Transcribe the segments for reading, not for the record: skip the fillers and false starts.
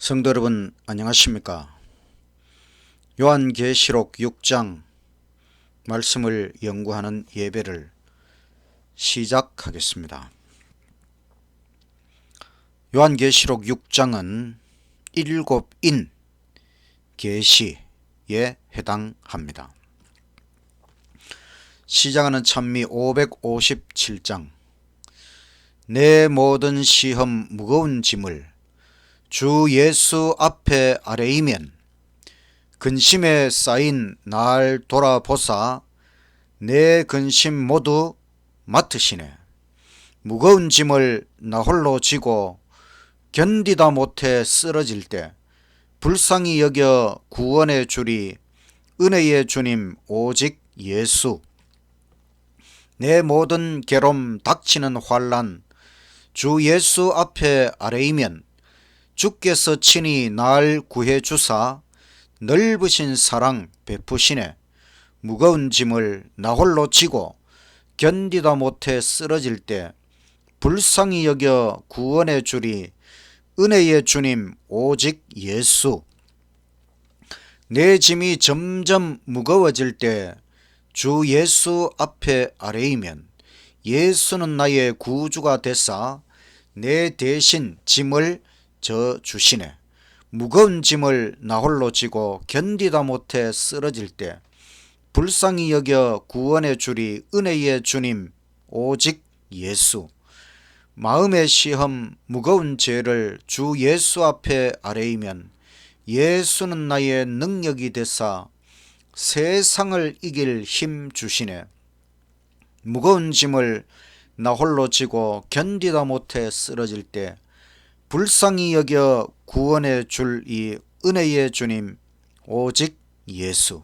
성도 여러분 안녕하십니까? 요한계시록 6장 말씀을 연구하는 예배를 시작하겠습니다. 요한계시록 6장은 일곱 인 계시에 해당합니다. 시작하는 찬미 557장. 내 모든 시험 무거운 짐을 주 예수 앞에 아뢰이면 근심에 쌓인 날 돌아보사 내 근심 모두 맡으시네. 무거운 짐을 나 홀로 지고 견디다 못해 쓰러질 때 불쌍히 여겨 구원의 주리 은혜의 주님 오직 예수. 내 모든 괴로움 닥치는 환난 주 예수 앞에 아뢰이면 주께서 친히 날 구해 주사 넓으신 사랑 베푸시네. 무거운 짐을 나 홀로 지고 견디다 못해 쓰러질 때 불쌍히 여겨 구원의 주리 은혜의 주님 오직 예수. 내 짐이 점점 무거워질 때 주 예수 앞에 아뢰이면 예수는 나의 구주가 되사 내 대신 짐을 져 주시네. 무거운 짐을 나 홀로 지고 견디다 못해 쓰러질 때 불쌍히 여겨 구원의 주리 은혜의 주님 오직 예수. 마음의 시험 무거운 죄를 주 예수 앞에 아뢰이면 예수는 나의 능력이 되사 세상을 이길 힘 주시네. 무거운 짐을 나 홀로 지고 견디다 못해 쓰러질 때 불쌍히 여겨 구원의 줄 이 은혜의 주님 오직 예수.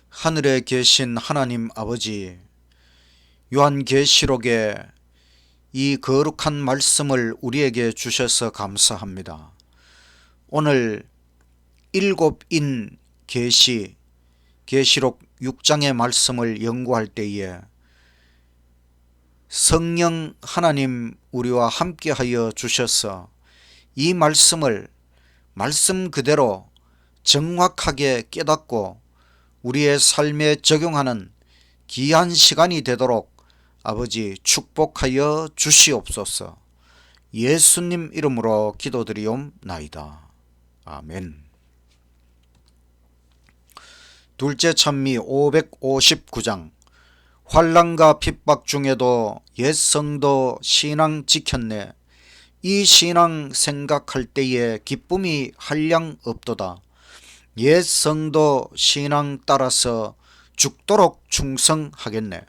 하늘에 계신 하나님 아버지, 요한계시록에 이 거룩한 말씀을 우리에게 주셔서 감사합니다. 오늘 일곱 인 계시록 6장의 말씀을 연구할 때에 성령 하나님 우리와 함께하여 주셔서 이 말씀을 말씀 그대로 정확하게 깨닫고 우리의 삶에 적용하는 귀한 시간이 되도록 아버지 축복하여 주시옵소서. 예수님 이름으로 기도드리옵나이다. 아멘. 둘째 찬미 559장. 환난과 핍박 중에도 옛 성도 신앙 지켰네. 이 신앙 생각할 때에 기쁨이 한량 없도다. 옛 성도 신앙 따라서 죽도록 충성하겠네.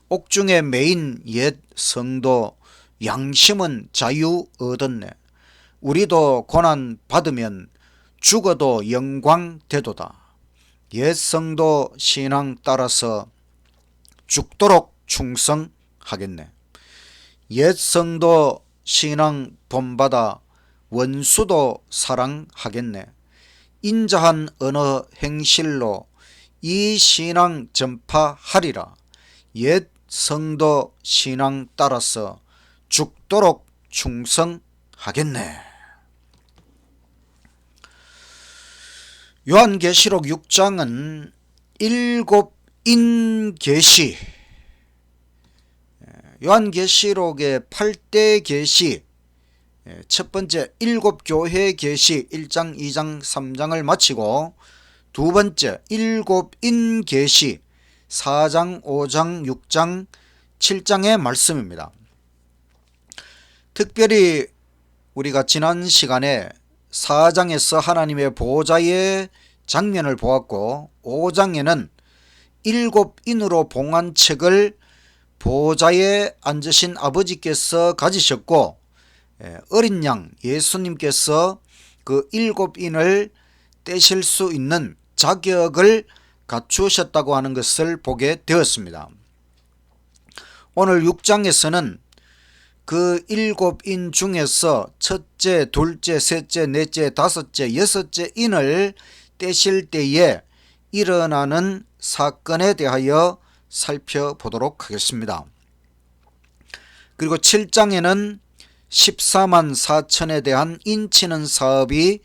옥중에 매인 옛 성도 양심은 자유 얻었네. 우리도 고난 받으면 죽어도 영광 되도다. 옛 성도 신앙 따라서 죽도록 충성하겠네. 옛 성도 신앙 본받아 원수도 사랑하겠네. 인자한 언어 행실로 이 신앙 전파하리라. 옛 성도 신앙 따라서 죽도록 충성하겠네. 요한계시록 6장은 일곱 인 계시, 요한계시록의 8대 계시, 첫 번째 일곱 교회 계시 1장 2장 3장을 마치고 두 번째 일곱 인 계시 4장 5장 6장 7장의 말씀입니다. 특별히 우리가 지난 시간에 4장에서 하나님의 보호자의 장면을 보았고 5장에는 일곱 인으로 봉한 책을 보호자에 앉으신 아버지께서 가지셨고 어린 양 예수님께서 그 일곱 인을 떼실 수 있는 자격을 갖추셨다고 하는 것을 보게 되었습니다. 오늘 6장에서는 그 일곱 인 중에서 첫째, 둘째, 셋째, 넷째, 다섯째, 여섯째 인을 떼실 때에 일어나는 사건에 대하여 살펴보도록 하겠습니다. 그리고 7장에는 14만 4천에 대한 인치는 사업이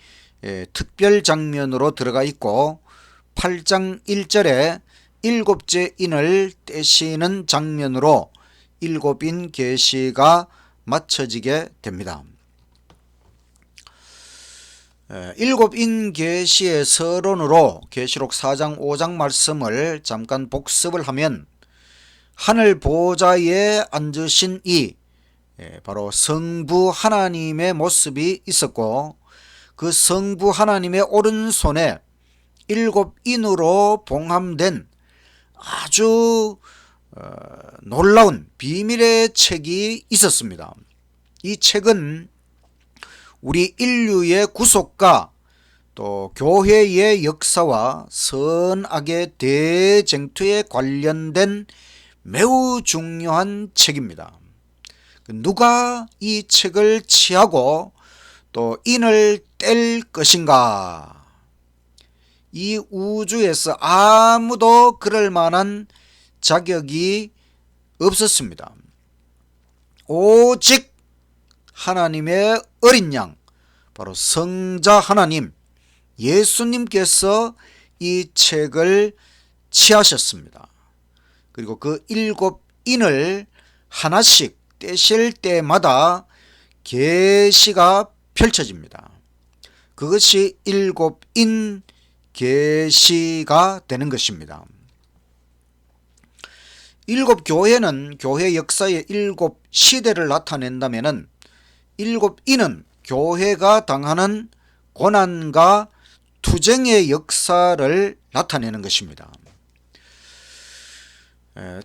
특별 장면으로 들어가 있고 8장 1절에 일곱째 인을 떼시는 장면으로 일곱인 계시가 맞춰지게 됩니다. 일곱인 계시의 서론으로 계시록 4장 5장 말씀을 잠깐 복습을 하면 하늘 보좌에 앉으신 이 바로 성부 하나님의 모습이 있었고 그 성부 하나님의 오른손에 일곱 인으로 봉함된 아주 놀라운 비밀의 책이 있었습니다. 이 책은 우리 인류의 구속과 또 교회의 역사와 선악의 대쟁투에 관련된 매우 중요한 책입니다. 누가 이 책을 취하고 또 인을 뗄 것인가? 이 우주에서 아무도 그럴 만한 자격이 없었습니다. 오직 하나님의 어린 양, 바로 성자 하나님 예수님께서 이 책을 취하셨습니다. 그리고 그 일곱 인을 하나씩 떼실 때마다 계시가 펼쳐집니다. 그것이 일곱 인 계시가 되는 것입니다. 일곱 교회는 교회 역사의 일곱 시대를 나타낸다면 일곱 인은 교회가 당하는 고난과 투쟁의 역사를 나타내는 것입니다.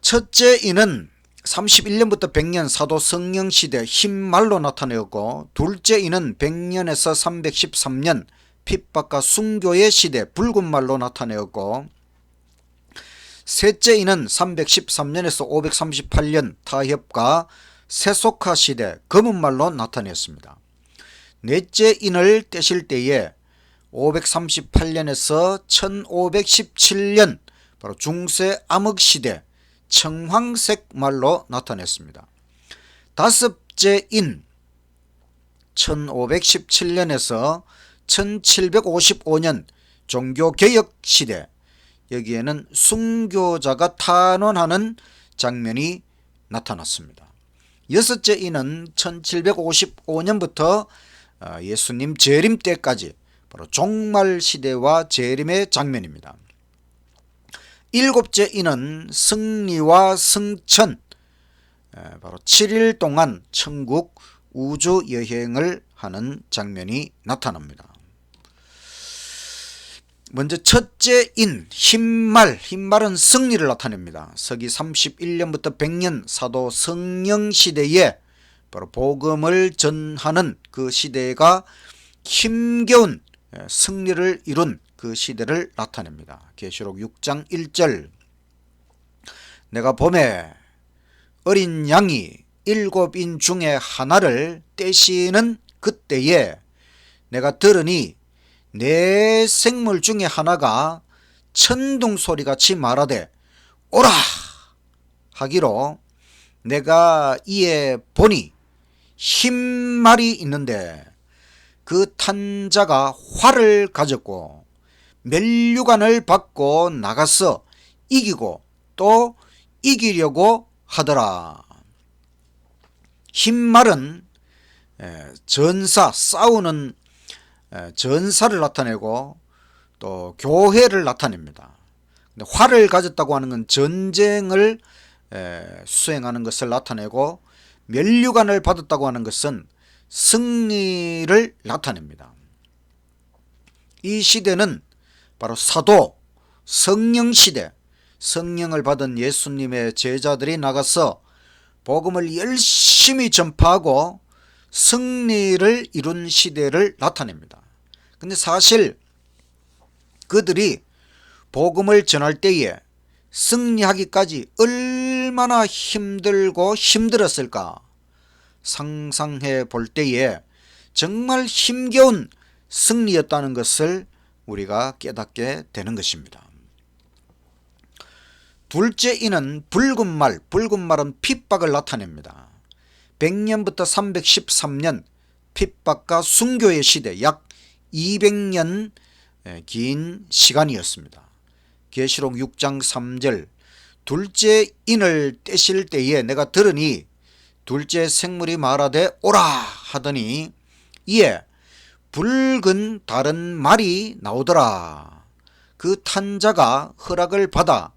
첫째 인은 31년부터 100년 사도 성령 시대 흰말로 나타내었고 둘째 인은 100년에서 313년 핍박과 순교의 시대 붉은 말로 나타내었고 셋째 인은 313년에서 538년 타협과 세속화 시대 검은 말로 나타냈습니다. 넷째 인을 떼실 때에 538년에서 1517년 바로 중세 암흑 시대 청황색 말로 나타냈습니다. 다섯째 인 1517년에서 1755년 종교개혁 시대 여기에는 순교자가 탄원하는 장면이 나타났습니다. 여섯째 인은 1755년부터 예수님 재림 때까지 바로 종말 시대와 재림의 장면입니다. 일곱째 인은 승리와 승천 바로 7일 동안 천국 우주 여행을 하는 장면이 나타납니다. 먼저 첫째 인 흰말은 승리를 나타냅니다. 서기 31년부터 100년 사도 성령 시대에 바로 복음을 전하는 그 시대가 힘겨운 승리를 이룬 그 시대를 나타냅니다. 계시록 6장 1절 내가 봄에 어린 양이 일곱 인 중에 하나를 떼시는 그때에 내가 들으니 내 생물 중에 하나가 천둥 소리같이 말하되 오라 하기로 내가 이에 보니 흰말이 있는데 그 탄자가 활을 가졌고 면류관을 받고 나가서 이기고 또 이기려고 하더라. 흰말은 전사 싸우는 전사를 나타내고 또 교회를 나타냅니다. 근데 활을 가졌다고 하는 건 전쟁을 수행하는 것을 나타내고 면류관을 받았다고 하는 것은 승리를 나타냅니다. 이 시대는 바로 사도 성령 시대, 성령을 받은 예수님의 제자들이 나가서 복음을 열심히 전파하고 승리를 이룬 시대를 나타냅니다. 근데 사실 그들이 복음을 전할 때에 승리하기까지 얼마나 힘들고 힘들었을까 상상해 볼 때에 정말 힘겨운 승리였다는 것을 우리가 깨닫게 되는 것입니다. 둘째 인은 붉은 말은 핍박을 나타냅니다. 100년부터 313년 핍박과 순교의 시대, 약 200년 긴 시간이었습니다. 계시록 6장 3절 둘째 인을 떼실 때에 내가 들으니 둘째 생물이 말하되 오라 하더니 이에 붉은 다른 말이 나오더라. 그 탄자가 허락을 받아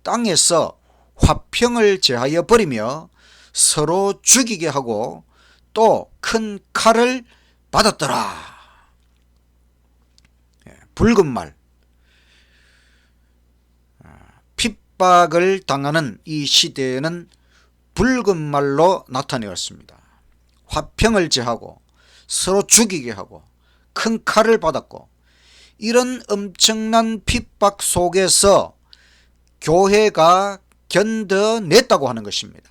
땅에서 화평을 제하여 버리며 서로 죽이게 하고 또 큰 칼을 받았더라. 붉은 말, 핍박을 당하는 이 시대에는 붉은 말로 나타내었습니다. 화평을 제하고 서로 죽이게 하고 큰 칼을 받았고, 이런 엄청난 핍박 속에서 교회가 견뎌냈다고 하는 것입니다.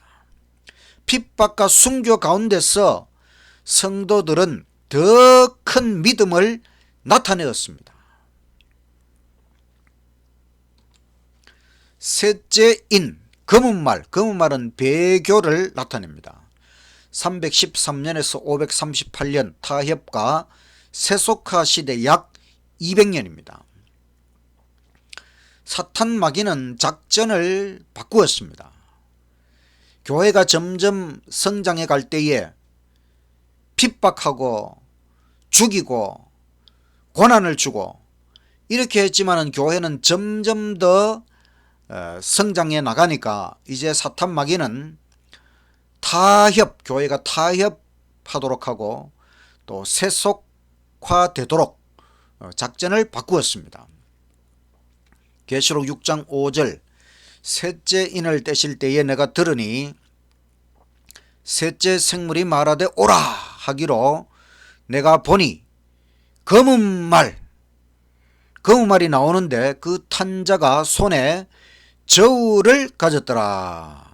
핍박과 순교 가운데서 성도들은 더 큰 믿음을 나타내었습니다. 셋째 인, 검은 말은 배교를 나타냅니다. 313년에서 538년 타협과 세속화 시대 약 200년입니다. 사탄 마귀는 작전을 바꾸었습니다. 교회가 점점 성장해 갈 때에 핍박하고 죽이고 고난을 주고 이렇게 했지만 교회는 점점 더 성장해 나가니까 이제 사탄 마귀는 교회가 타협하도록 하고 또 세속화되도록 작전을 바꾸었습니다. 계시록 6장 5절 셋째 인을 떼실 때에 내가 들으니 셋째 생물이 말하되 오라 하기로 내가 보니 검은 말이 나오는데 그 탄자가 손에 저울을 가졌더라.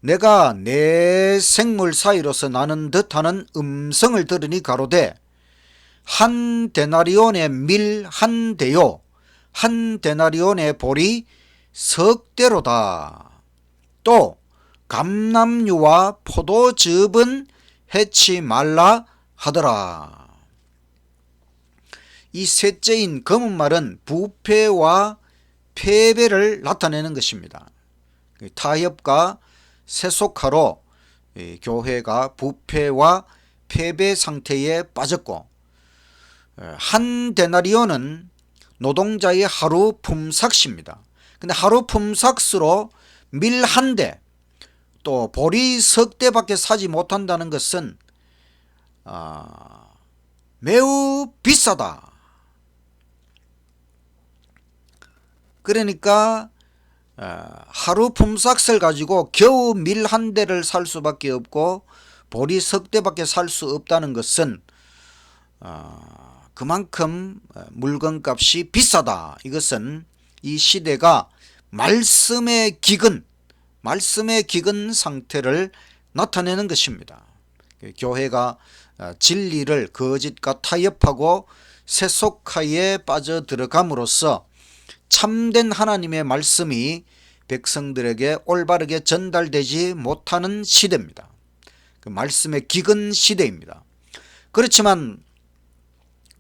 내가 네 생물 사이로서 나는 듯하는 음성을 들으니 가로되 한 데나리온의 밀 한 대요 한 데나리온의 볼이 석 대로다. 또 감람류와 포도즙은 해치 말라 하더라. 이 셋째인 검은 말은 부패와 패배를 나타내는 것입니다. 타협과 세속화로 교회가 부패와 패배 상태에 빠졌고, 한 데나리온은 노동자의 하루 품삯입니다. 근데 하루 품삯으로 밀 한 대, 또 보리 석 대밖에 사지 못한다는 것은 매우 비싸다. 그러니까 하루 품삯을 가지고 겨우 밀 한 대를 살 수밖에 없고 보리 석 대밖에 살 수 없다는 것은 그만큼 물건값이 비싸다. 이것은 이 시대가 말씀의 기근 상태를 나타내는 것입니다. 교회가 진리를 거짓과 타협하고 세속화에 빠져들어감으로써 참된 하나님의 말씀이 백성들에게 올바르게 전달되지 못하는 시대입니다. 그 말씀의 기근 시대입니다. 그렇지만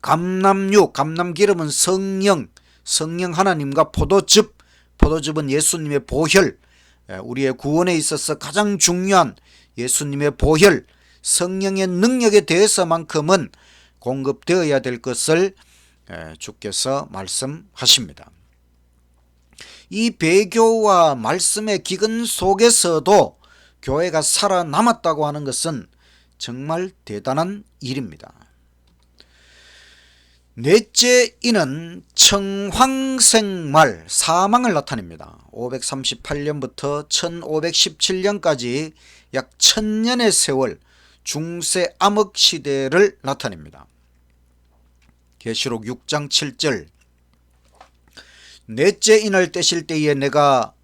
감람기름은 성령 하나님과 포도즙은 예수님의 보혈, 우리의 구원에 있어서 가장 중요한 예수님의 보혈, 성령의 능력에 대해서만큼은 공급되어야 될 것을 주께서 말씀하십니다. 이 배교와 말씀의 기근 속에서도 교회가 살아남았다고 하는 것은 정말 대단한 일입니다. 넷째 인은 청황생말, 사망을 나타냅니다. 538년부터 1517년까지 약 1000년의 세월, 중세 암흑 시대를 나타냅니다. 계시록 6장 7절 넷째 인을 떼실 때에 내가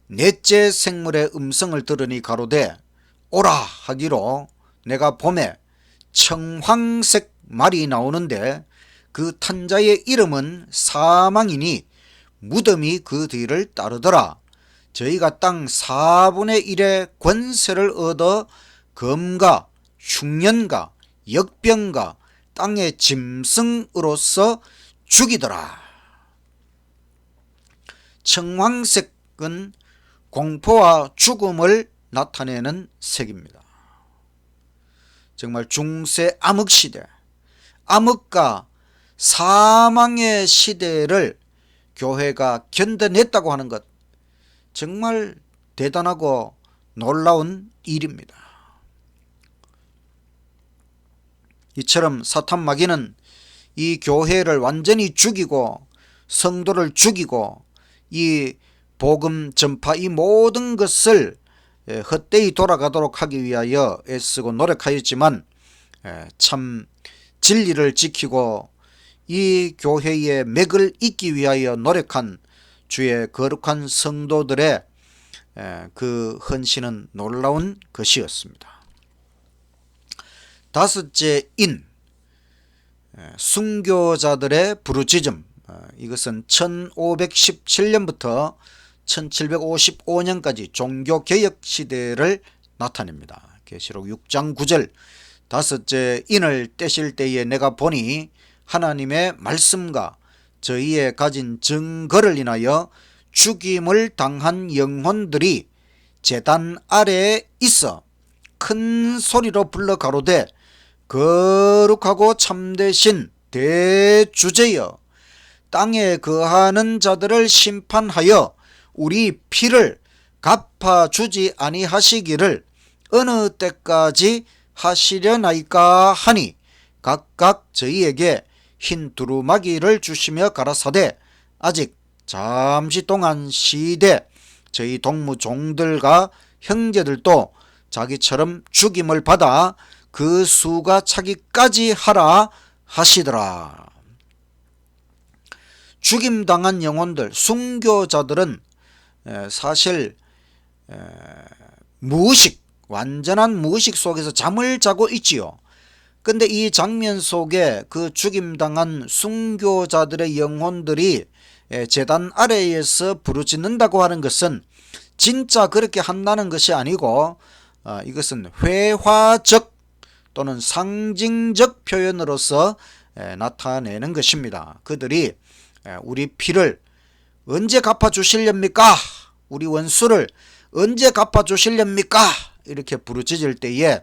넷째 생물의 음성을 들으니 가로되 오라 하기로 내가 봄에 청황색 말이 나오는데 그 탄자의 이름은 사망이니 무덤이 그 뒤를 따르더라. 저희가 땅 4분의 1의 권세를 얻어 검과 흉년과 역병과 땅의 짐승으로서 죽이더라. 청황색은 공포와 죽음을 나타내는 색입니다. 정말 중세 암흑시대, 암흑과 사망의 시대를 교회가 견뎌냈다고 하는 것, 정말 대단하고 놀라운 일입니다. 이처럼 사탄 마귀는 이 교회를 완전히 죽이고 성도를 죽이고 이 복음 전파 이 모든 것을 헛되이 돌아가도록 하기 위하여 애쓰고 노력하였지만 참 진리를 지키고 이 교회의 맥을 잇기 위하여 노력한 주의 거룩한 성도들의 그 헌신은 놀라운 것이었습니다. 다섯째 인, 순교자들의 부르짖음. 이것은 1517년부터 1755년까지 종교개혁 시대를 나타냅니다. 계시록 6장 9절, 다섯째 인을 떼실 때에 내가 보니 하나님의 말씀과 저희의 가진 증거를 인하여 죽임을 당한 영혼들이 제단 아래에 있어 큰 소리로 불러 가로되 거룩하고 참되신 대주제여, 땅에 거하는 자들을 심판하여 우리 피를 갚아주지 아니하시기를 어느 때까지 하시려나이까 하니 각각 저희에게 흰 두루마기를 주시며 가라사대 아직 잠시 동안 시되 저희 동무 종들과 형제들도 자기처럼 죽임을 받아 그 수가 차기까지 하라 하시더라. 죽임당한 영혼들, 순교자들은 사실 무의식, 완전한 무의식 속에서 잠을 자고 있지요. 근데 이 장면 속에 그 죽임당한 순교자들의 영혼들이 제단 아래에서 부르짖는다고 하는 것은 진짜 그렇게 한다는 것이 아니고 이것은 회화적 또는 상징적 표현으로서 나타내는 것입니다. 그들이 우리 피를 언제 갚아주실렵니까? 우리 원수를 언제 갚아주실렵니까? 이렇게 부르짖을 때에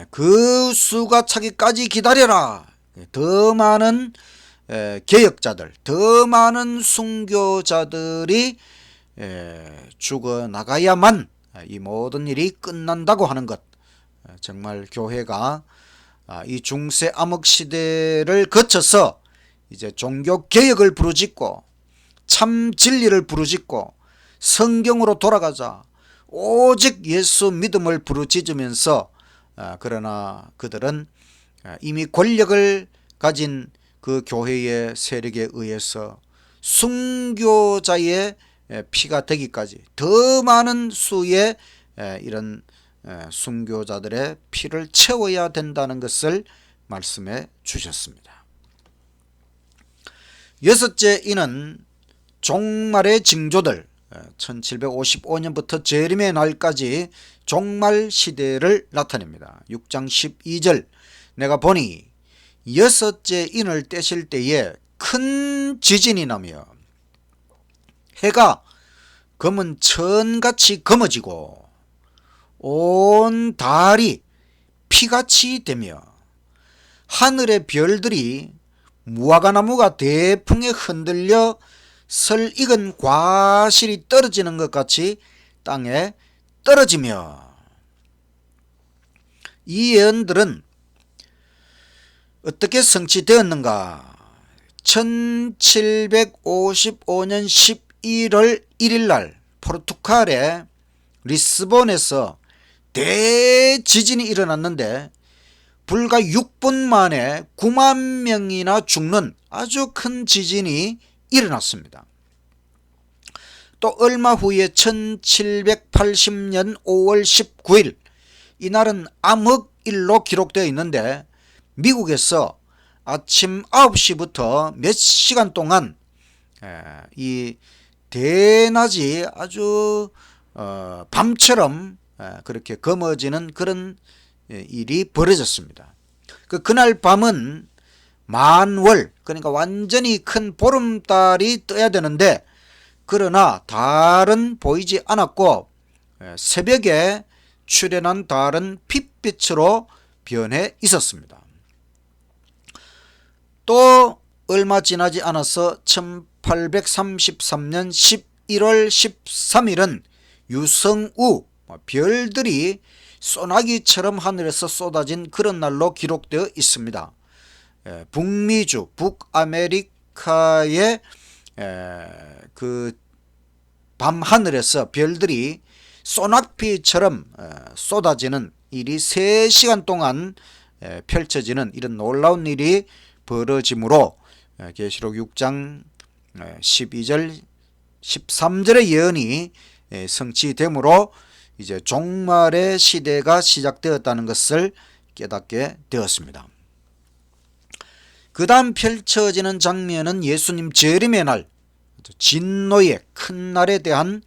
그 수가 차기까지 기다려라. 더 많은 개혁자들, 더 많은 순교자들이 죽어나가야만 이 모든 일이 끝난다고 하는 것, 정말 교회가 이 중세 암흑 시대를 거쳐서 이제 종교 개혁을 부르짖고 참 진리를 부르짖고 성경으로 돌아가자, 오직 예수 믿음을 부르짖으면서 그러나 그들은 이미 권력을 가진 그 교회의 세력에 의해서 순교자의 피가 되기까지 더 많은 수의 이런 순교자들의 피를 채워야 된다는 것을 말씀해 주셨습니다. 여섯째 이는 종말의 징조들, 1755년부터 재림의 날까지 종말 시대를 나타냅니다. 6장 12절, 내가 보니 여섯째 인을 떼실 때에 큰 지진이 나며 해가 검은 천같이 검어지고 온 달이 피같이 되며 하늘의 별들이 무화과나무가 대풍에 흔들려 설익은 과실이 떨어지는 것 같이 땅에 떨어지며, 이 예언들은 어떻게 성취되었는가? 1755년 11월 1일 날 포르투갈의 리스본에서 대지진이 일어났는데 불과 6분 만에 9만 명이나 죽는 아주 큰 지진이 일어났습니다. 또 얼마 후에 1780년 5월 19일, 이날은 암흑일로 기록되어 있는데 미국에서 아침 9시부터 몇 시간 동안 이 대낮이 아주 밤처럼 그렇게 검어지는 그런 일이 벌어졌습니다. 그날 밤은 만월, 그러니까 완전히 큰 보름달이 떠야 되는데 그러나 달은 보이지 않았고 새벽에 출현한 달은 핏빛으로 변해 있었습니다. 또 얼마 지나지 않아서 1833년 11월 13일은 유성우, 별들이 소나기처럼 하늘에서 쏟아진 그런 날로 기록되어 있습니다. 북미주, 북아메리카의 그 밤하늘에서 별들이 소낙비처럼 쏟아지는 일이 3시간 동안 펼쳐지는 이런 놀라운 일이 벌어지므로 계시록 6장 12절 13절의 예언이 성취되므로 이제 종말의 시대가 시작되었다는 것을 깨닫게 되었습니다. 그 다음 펼쳐지는 장면은 예수님 재림의 날, 진노의 큰 날에 대한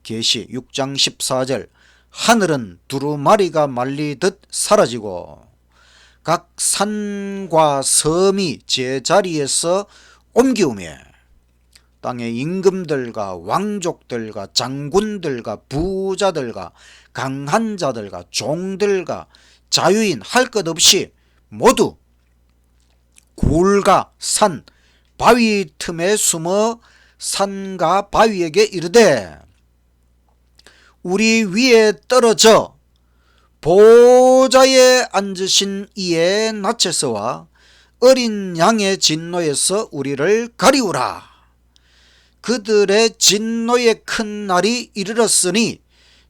계시 6장 14절 하늘은 두루마리가 말리듯 사라지고 각 산과 섬이 제자리에서 옮기우며 땅의 임금들과 왕족들과 장군들과 부자들과 강한 자들과 종들과 자유인 할 것 없이 모두 굴과 산, 바위 틈에 숨어 산과 바위에게 이르되 우리 위에 떨어져 보좌에 앉으신 이의 낯에서와 어린 양의 진노에서 우리를 가리우라. 그들의 진노의 큰 날이 이르렀으니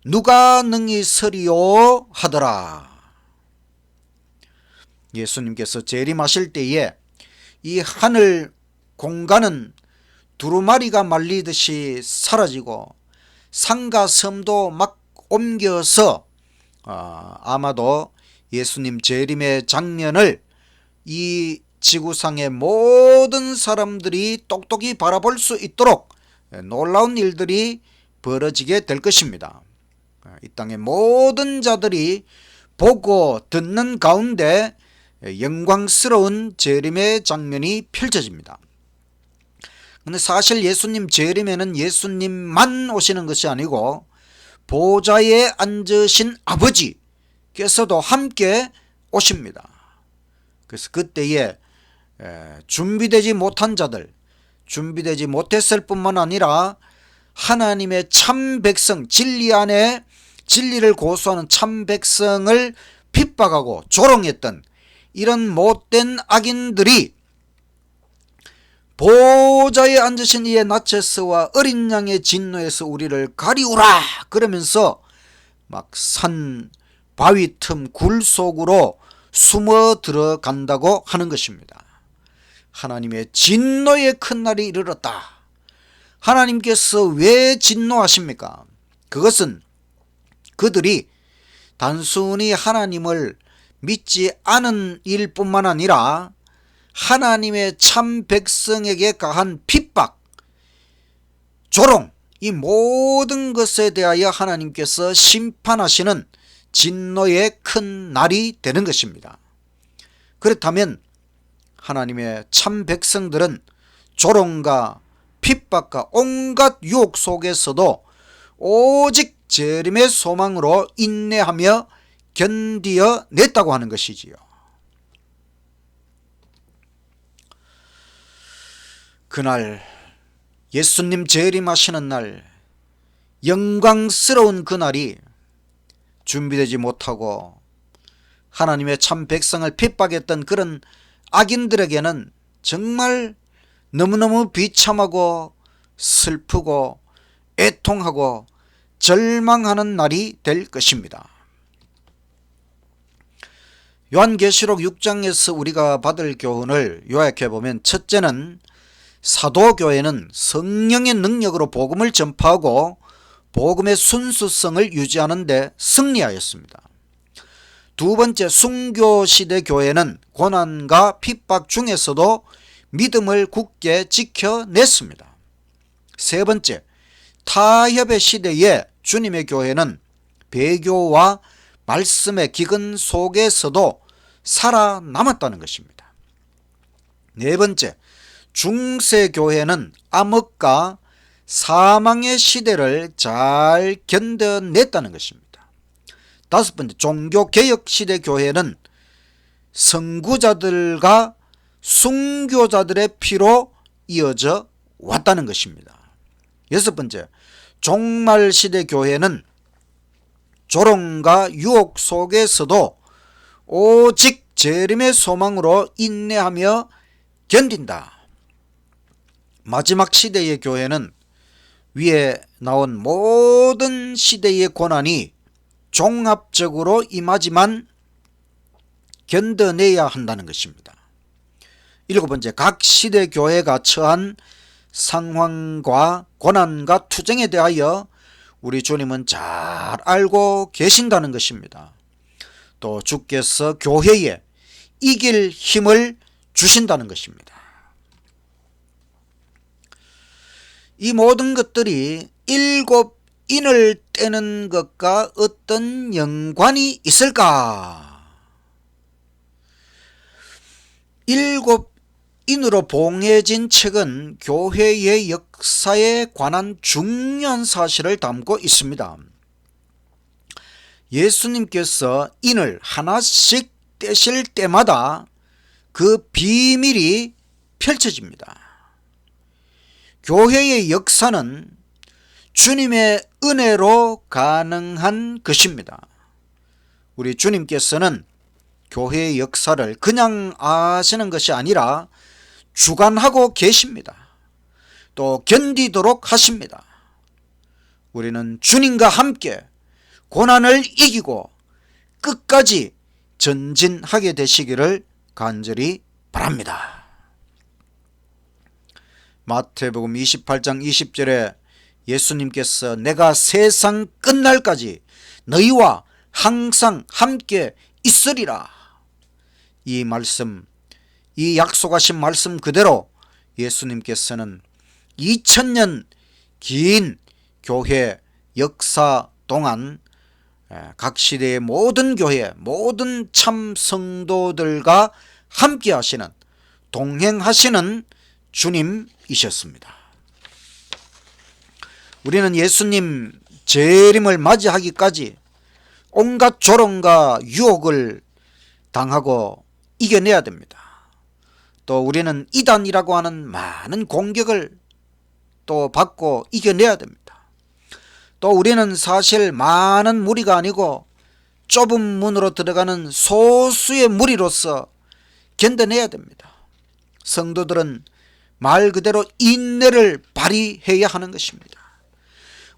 누가 능히 서리요 하더라. 예수님께서 재림하실 때에 이 하늘 공간은 두루마리가 말리듯이 사라지고 산과 섬도 막 옮겨서 아마도 예수님 재림의 장면을 이 지구상의 모든 사람들이 똑똑히 바라볼 수 있도록 놀라운 일들이 벌어지게 될 것입니다. 이 땅의 모든 자들이 보고 듣는 가운데 영광스러운 재림의 장면이 펼쳐집니다. 근데 사실 예수님 재림에는 예수님만 오시는 것이 아니고 보좌에 앉으신 아버지께서도 함께 오십니다. 그래서 그때에 준비되지 못한 자들, 준비되지 못했을 뿐만 아니라 하나님의 참 백성, 진리 안에 진리를 고수하는 참 백성을 핍박하고 조롱했던 이런 못된 악인들이 보좌에 앉으신 이의 낯에서와 어린 양의 진노에서 우리를 가리우라 그러면서 막 산 바위 틈 굴 속으로 숨어 들어간다고 하는 것입니다. 하나님의 진노의 큰 날이 이르렀다. 하나님께서 왜 진노하십니까? 그것은 그들이 단순히 하나님을 믿지 않은 일뿐만 아니라 하나님의 참 백성에게 가한 핍박, 조롱, 이 모든 것에 대하여 하나님께서 심판하시는 진노의 큰 날이 되는 것입니다. 그렇다면 하나님의 참 백성들은 조롱과 핍박과 온갖 유혹 속에서도 오직 재림의 소망으로 인내하며 견디어 냈다고 하는 것이지요. 그날 예수님 재림하시는 날, 영광스러운 그날이 준비되지 못하고 하나님의 참 백성을 핍박했던 그런 악인들에게는 정말 너무너무 비참하고 슬프고 애통하고 절망하는 날이 될 것입니다. 요한계시록 6장에서 우리가 받을 교훈을 요약해 보면, 첫째는 사도교회는 성령의 능력으로 복음을 전파하고 복음의 순수성을 유지하는 데 승리하였습니다. 두 번째, 순교시대 교회는 고난과 핍박 중에서도 믿음을 굳게 지켜냈습니다. 세 번째, 타협의 시대에 주님의 교회는 배교와 말씀의 기근 속에서도 살아남았다는 것입니다. 네 번째, 중세교회는 암흑과 사망의 시대를 잘 견뎌냈다는 것입니다. 다섯 번째, 종교개혁 시대 교회는 선구자들과 순교자들의 피로 이어져 왔다는 것입니다. 여섯 번째, 종말시대 교회는 조롱과 유혹 속에서도 오직 재림의 소망으로 인내하며 견딘다. 마지막 시대의 교회는 위에 나온 모든 시대의 고난이 종합적으로 임하지만 견뎌내야 한다는 것입니다. 일곱 번째, 각 시대 교회가 처한 상황과 고난과 투쟁에 대하여 우리 주님은 잘 알고 계신다는 것입니다. 또 주께서 교회에 이길 힘을 주신다는 것입니다. 이 모든 것들이 일곱 인을 떼는 것과 어떤 연관이 있을까? 일곱 인으로 봉해진 책은 교회의 역사에 관한 중요한 사실을 담고 있습니다. 예수님께서 인을 하나씩 떼실 때마다 그 비밀이 펼쳐집니다. 교회의 역사는 주님의 은혜로 가능한 것입니다. 우리 주님께서는 교회의 역사를 그냥 아시는 것이 아니라 주관하고 계십니다. 또 견디도록 하십니다. 우리는 주님과 함께 고난을 이기고 끝까지 전진하게 되시기를 간절히 바랍니다. 마태복음 28장 20절에 예수님께서 내가 세상 끝날까지 너희와 항상 함께 있으리라. 이 말씀, 이 약속하신 말씀 그대로 예수님께서는 2000년 긴 교회 역사 동안 각 시대의 모든 교회, 모든 참 성도들과 함께 하시는, 동행하시는 주님이셨습니다. 우리는 예수님 재림을 맞이하기까지 온갖 조롱과 유혹을 당하고 이겨내야 됩니다. 또 우리는 이단이라고 하는 많은 공격을 또 받고 이겨내야 됩니다. 또 우리는 사실 많은 무리가 아니고 좁은 문으로 들어가는 소수의 무리로서 견뎌내야 됩니다. 성도들은 말 그대로 인내를 발휘해야 하는 것입니다.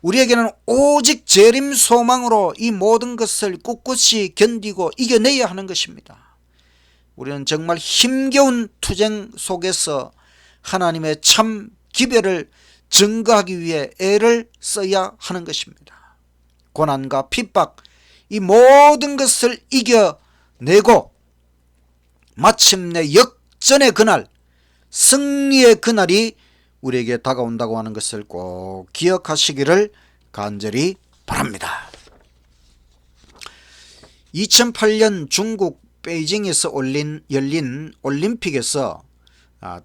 우리에게는 오직 재림 소망으로 이 모든 것을 꿋꿋이 견디고 이겨내야 하는 것입니다. 우리는 정말 힘겨운 투쟁 속에서 하나님의 참 기별을 증거하기 위해 애를 써야 하는 것입니다. 고난과 핍박, 이 모든 것을 이겨내고 마침내 역전의 그날, 승리의 그날이 우리에게 다가온다고 하는 것을 꼭 기억하시기를 간절히 바랍니다. 2008년 중국 베이징에서 열린 올림픽에서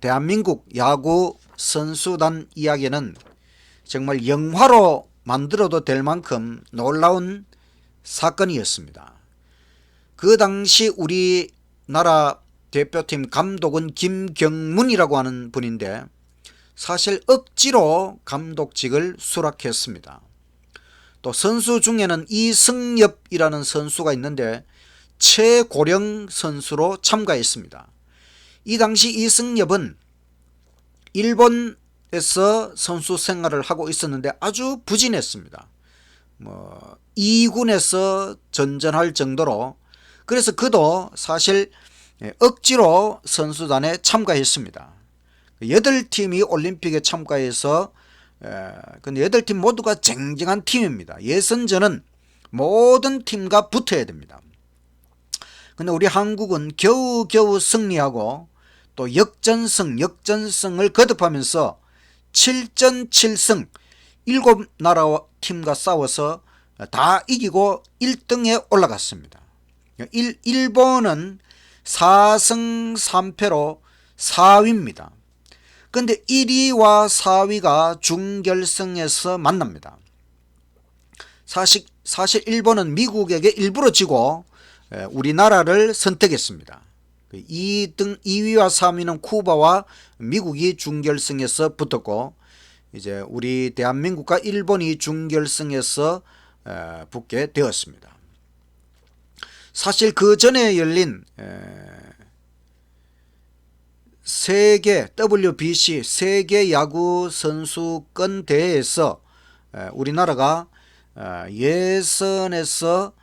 대한민국 야구 선수단 이야기는 정말 영화로 만들어도 될 만큼 놀라운 사건이었습니다. 그 당시 우리나라 대표팀 감독은 김경문이라고 하는 분인데 사실 억지로 감독직을 수락했습니다. 또 선수 중에는 이승엽이라는 선수가 있는데 최고령 선수로 참가했습니다. 이 당시 이승엽은 일본에서 선수 생활을 하고 있었는데 아주 부진했습니다. 2군에서 전전할 정도로, 그래서 그도 사실 억지로 선수단에 참가했습니다. 8팀이 올림픽에 참가해서 근데 8팀 모두가 쟁쟁한 팀입니다. 예선전은 모든 팀과 붙어야 됩니다. 근데 우리 한국은 겨우겨우 승리하고 또 역전승을 거듭하면서 7전 7승 7나라 팀과 싸워서 다 이기고 1등에 올라갔습니다. 일본은 4승 3패로 4위입니다. 그런데 1위와 4위가 준결승에서 만납니다. 사실 일본은 미국에게 일부러 지고 우리나라를 선택했습니다. 2위와 3위는 쿠바와 미국이 준결승에서 붙었고, 이제 우리 대한민국과 일본이 준결승에서 붙게 되었습니다. 사실 그 전에 열린 세계 WBC 세계 야구 선수권 대회에서 우리나라가 예선에서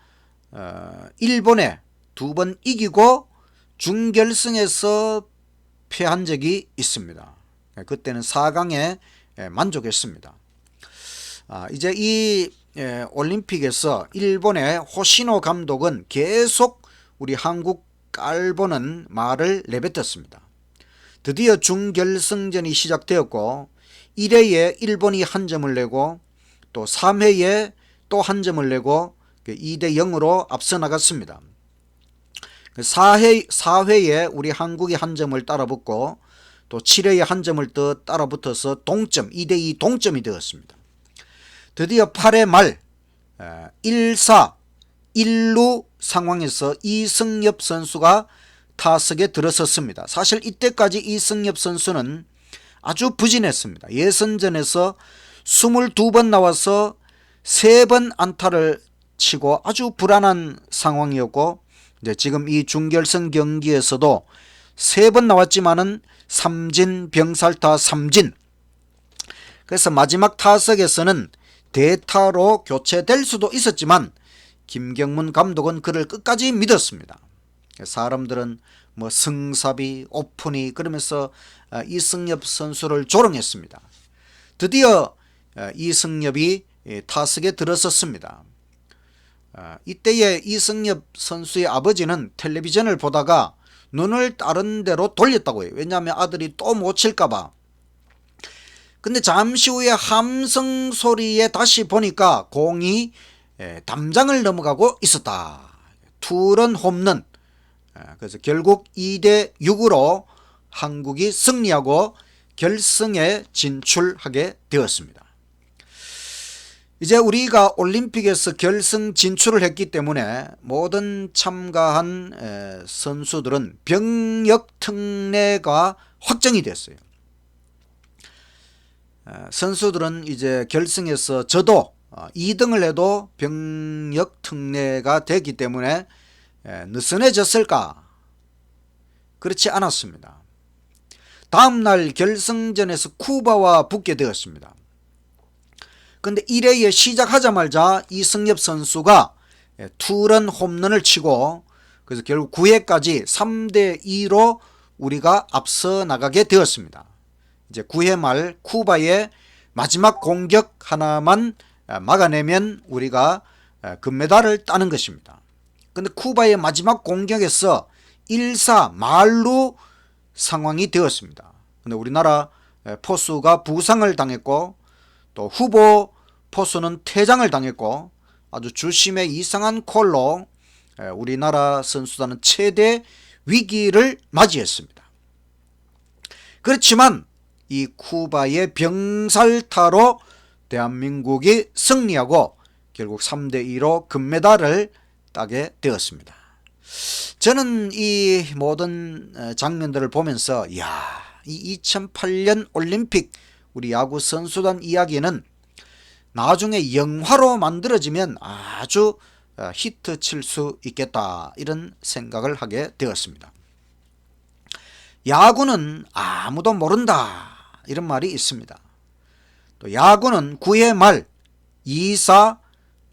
일본에 2번 이기고 준결승에서 패한 적이 있습니다. 그때는 4강에 만족했습니다. 이제 이 올림픽에서 일본의 호시노 감독은 계속 우리 한국 깔보는 말을 내뱉었습니다. 드디어 준결승전이 시작되었고 1회에 일본이 한 점을 내고 또 3회에 또 한 점을 내고 2대 0으로 앞서 나갔습니다. 4회에 우리 한국이 한 점을 따라붙고 또 7회에 한 점을 더 따라붙어서 동점 2대 2 동점이 되었습니다. 드디어 8회 말 1사 1루 상황에서 이승엽 선수가 타석에 들어섰습니다. 사실 이때까지 이승엽 선수는 아주 부진했습니다. 예선전에서 22번 나와서 3번 안타를 치고 아주 불안한 상황이었고, 이제 지금 이 준결승 경기에서도 3번 나왔지만은 삼진 병살타 삼진. 그래서 마지막 타석에서는 대타로 교체될 수도 있었지만 김경문 감독은 그를 끝까지 믿었습니다. 사람들은 뭐 승삽이 오픈이 그러면서 이승엽 선수를 조롱했습니다. 드디어 이승엽이 타석에 들어섰습니다. 이때에 이승엽 선수의 아버지는 텔레비전을 보다가 눈을 다른 데로 돌렸다고 해요. 왜냐하면 아들이 또 못 칠까봐. 근데 잠시 후에 함성 소리에 다시 보니까 공이 담장을 넘어가고 있었다. 투런 홈런. 그래서 결국 2대 6으로 한국이 승리하고 결승에 진출하게 되었습니다. 이제 우리가 올림픽에서 결승 진출을 했기 때문에 모든 참가한 선수들은 병역 특례가 확정이 됐어요. 선수들은 이제 결승에서 저도 2등을 해도 병역 특례가 되기 때문에 느슨해졌을까? 그렇지 않았습니다. 다음날 결승전에서 쿠바와 붙게 되었습니다. 그런데 1회에 시작하자마자 이승엽 선수가 투런 홈런을 치고 그래서 결국 9회까지 3대 2로 우리가 앞서 나가게 되었습니다. 이제 9회 말 쿠바의 마지막 공격 하나만 막아내면 우리가 금메달을 따는 것입니다. 그런데 쿠바의 마지막 공격에서 1사 말루 상황이 되었습니다. 그런데 우리나라 포수가 부상을 당했고 또 후보 포수는 퇴장을 당했고 아주 주심의 이상한 콜로 우리나라 선수단은 최대 위기를 맞이했습니다. 그렇지만 이 쿠바의 병살타로 대한민국이 승리하고 결국 3대 2로 금메달을 따게 되었습니다. 저는 이 모든 장면들을 보면서 이 2008년 올림픽 우리 야구 선수단 이야기는 나중에 영화로 만들어지면 아주 히트 칠 수 있겠다, 이런 생각을 하게 되었습니다. 야구는 아무도 모른다, 이런 말이 있습니다. 또 야구는 9회 말 2사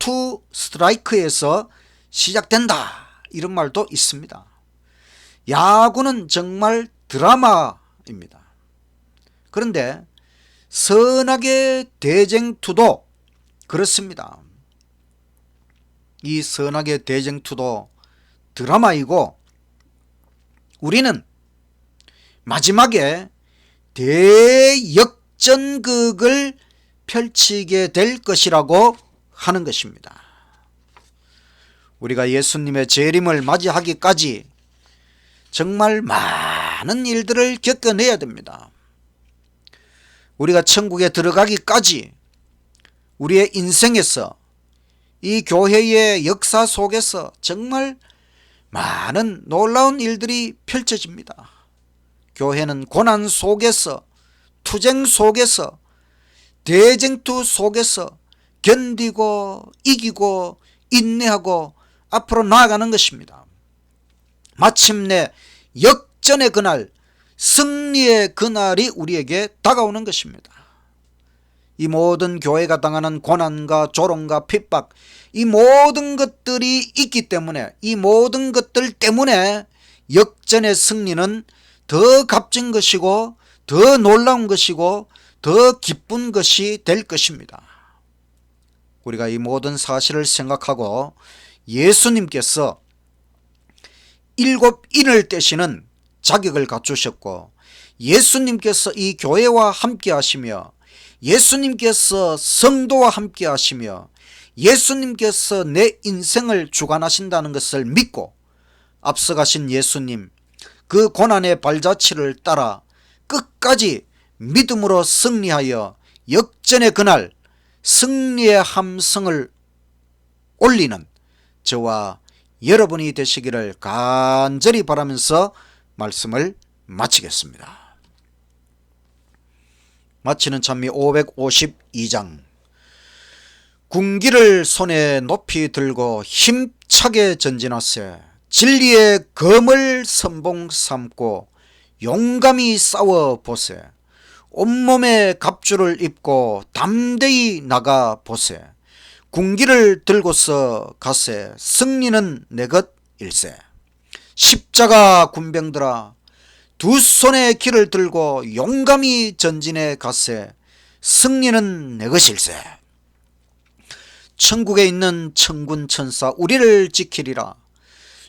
2 스트라이크에서 시작된다, 이런 말도 있습니다. 야구는 정말 드라마입니다. 그런데 선악의 대쟁투도 그렇습니다. 이 선악의 대쟁투도 드라마이고 우리는 마지막에 대역전을 역전극을 펼치게 될 것이라고 하는 것입니다. 우리가 예수님의 재림을 맞이하기까지 정말 많은 일들을 겪어내야 됩니다. 우리가 천국에 들어가기까지 우리의 인생에서 이 교회의 역사 속에서 정말 많은 놀라운 일들이 펼쳐집니다. 교회는 고난 속에서, 투쟁 속에서, 대쟁투 속에서 견디고 이기고 인내하고 앞으로 나아가는 것입니다. 마침내 역전의 그날, 승리의 그날이 우리에게 다가오는 것입니다. 이 모든 교회가 당하는 고난과 조롱과 핍박, 이 모든 것들이 있기 때문에, 이 모든 것들 때문에 역전의 승리는 더 값진 것이고 더 놀라운 것이고 더 기쁜 것이 될 것입니다. 우리가 이 모든 사실을 생각하고 예수님께서 7인을 떼시는 자격을 갖추셨고, 예수님께서 이 교회와 함께 하시며, 예수님께서 성도와 함께 하시며, 예수님께서 내 인생을 주관하신다는 것을 믿고 앞서가신 예수님, 그 고난의 발자취를 따라 끝까지 믿음으로 승리하여 역전의 그날 승리의 함성을 올리는 저와 여러분이 되시기를 간절히 바라면서 말씀을 마치겠습니다. 마치는 찬미 552장. 군기를 손에 높이 들고 힘차게 전진하세. 진리의 검을 선봉 삼고 용감히 싸워보세. 온몸에 갑주를 입고 담대히 나가보세. 군기를 들고서 가세. 승리는 내 것일세. 십자가 군병들아, 두 손에 길을 들고 용감히 전진해 가세. 승리는 내 것일세. 천국에 있는 천군 천사 우리를 지키리라.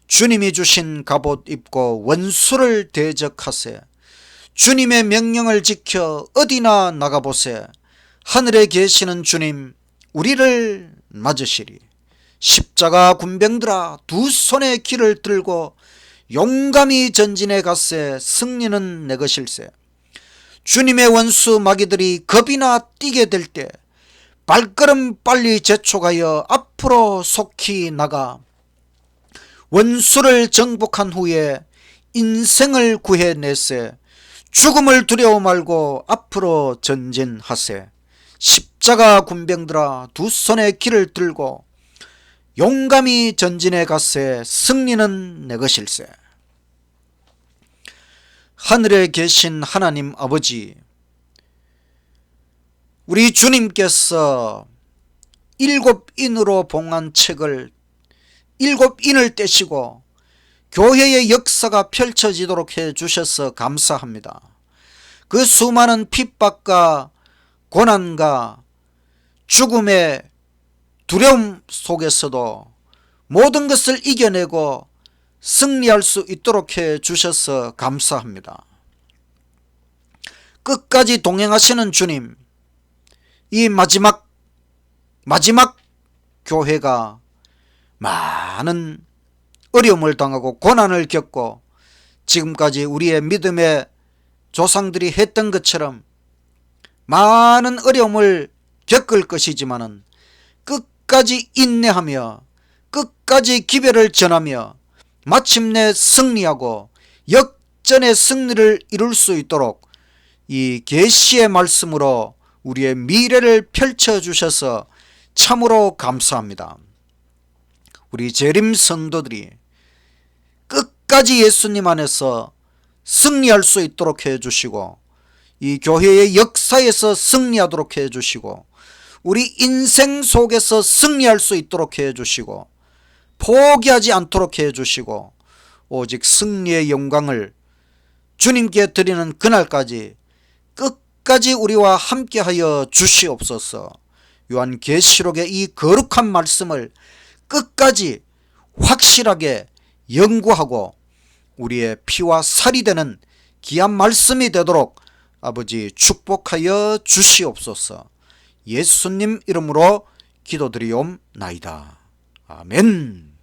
주님이 주신 갑옷 입고 원수를 대적하세. 주님의 명령을 지켜 어디나 나가보세. 하늘에 계시는 주님 우리를 맞으시리. 십자가 군병들아, 두 손에 길을 들고 용감히 전진해 가세. 승리는 내 것일세. 주님의 원수 마귀들이 겁이나 뛰게 될 때 발걸음 빨리 재촉하여 앞으로 속히 나가 원수를 정복한 후에 인생을 구해내세. 죽음을 두려워 말고 앞으로 전진하세. 십자가 군병들아, 두 손에 길을 들고 용감히 전진해 가세. 승리는 내 것일세. 하늘에 계신 하나님 아버지, 우리 주님께서 7인으로 봉한 책을 7인을 떼시고 교회의 역사가 펼쳐지도록 해주셔서 감사합니다. 그 수많은 핍박과 고난과 죽음의 두려움 속에서도 모든 것을 이겨내고 승리할 수 있도록 해주셔서 감사합니다. 끝까지 동행하시는 주님, 이 마지막 교회가 많은 어려움을 당하고 고난을 겪고 지금까지 우리의 믿음의 조상들이 했던 것처럼 많은 어려움을 겪을 것이지만은 끝까지 인내하며 끝까지 기별을 전하며 마침내 승리하고 역전의 승리를 이룰 수 있도록 이 계시의 말씀으로 우리의 미래를 펼쳐주셔서 참으로 감사합니다. 우리 재림 성도들이 끝까지 예수님 안에서 승리할 수 있도록 해주시고 이 교회의 역사에서 승리하도록 해주시고 우리 인생 속에서 승리할 수 있도록 해주시고 포기하지 않도록 해주시고 오직 승리의 영광을 주님께 드리는 그날까지 끝까지 우리와 함께하여 주시옵소서. 요한계시록의 이 거룩한 말씀을 끝까지 확실하게 연구하고 우리의 피와 살이 되는 귀한 말씀이 되도록 아버지 축복하여 주시옵소서. 예수님 이름으로 기도드리옵나이다. 아멘.